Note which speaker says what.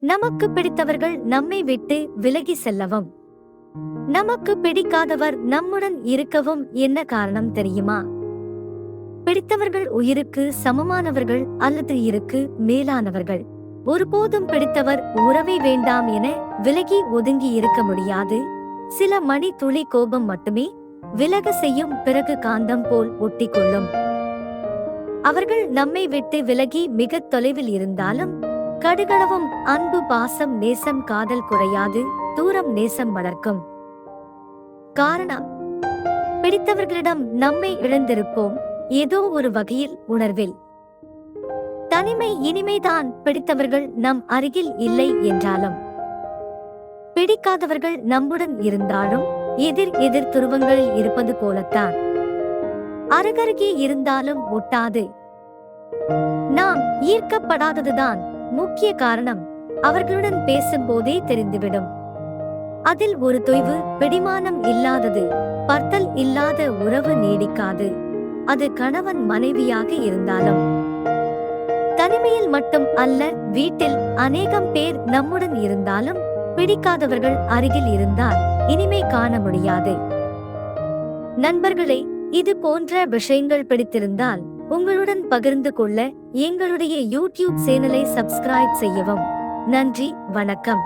Speaker 1: நமக்கு பிடித்தவர்கள் நம்மை விட்டு விலகி செல்லவும், நமக்கு பிடிக்காதவர் நம்முடன் இருக்கவும் என்ன காரணம் தெரியுமா? பிடித்தவர்கள் உயிருக்கு சமமானவர்கள் அல்லது இருக்கு மேலானவர்கள். ஒருபோதும் பிடித்தவர் உறவே வேண்டாம் என விலகி ஒதுங்கி இருக்க முடியாது. சில மணி துளி கோபம் மட்டுமே விலக செய்யும், பிறகு காந்தம் போல் ஒட்டிக்கொள்ளும். அவர்கள் நம்மை விட்டு விலகி மிக தொலைவில் இருந்தாலும் கடுகளவும் அன்பு, பாசம், நேசம், காதல் குறையாது. தூரம் நேசம் வளர்க்கும். காரணம், பிடித்தவர்களிடம் நம்மை இழந்திருப்போம் ஏதோ ஒரு வகையில், உணர்வில். தனிமை இனிமைதான். பிடித்தவர்கள் நம் அருகில் இல்லை என்றாலும், பிடிக்காதவர்கள் நம்முடன் இருந்தாலும் எதிர் எதிர் துருவங்களில் இருப்பது போலத்தான். அருகருகே இருந்தாலும் ஒட்டாது. நாம் ஈர்க்கப்படாததுதான் முக்கிய காரணம். அவர்களுடன் பேசும்போதே தெரிந்துவிடும். அதில் ஒரு தொய்வு, பிடிமானம் இல்லாதது, பர்த்தல் இல்லாத உறவு நீடிக்காது. அது கணவன் மனைவியாக இருந்தாலும். தனிமையில் மட்டும் அல்ல, வீட்டில் அநேகம் பேர் நம்முடன் இருந்தாலும் பிடிக்காதவர்கள் அருகில் இருந்தால் இனிமை காண முடியாது. நண்பர்களே, இது போன்ற விஷயங்கள் பிடித்திருந்தால் உங்களுடன் பகிர்ந்து கொள்ள எங்களுடைய யூடியூப் சேனலை சப்ஸ்கிரைப் செய்யவும். நன்றி, வணக்கம்.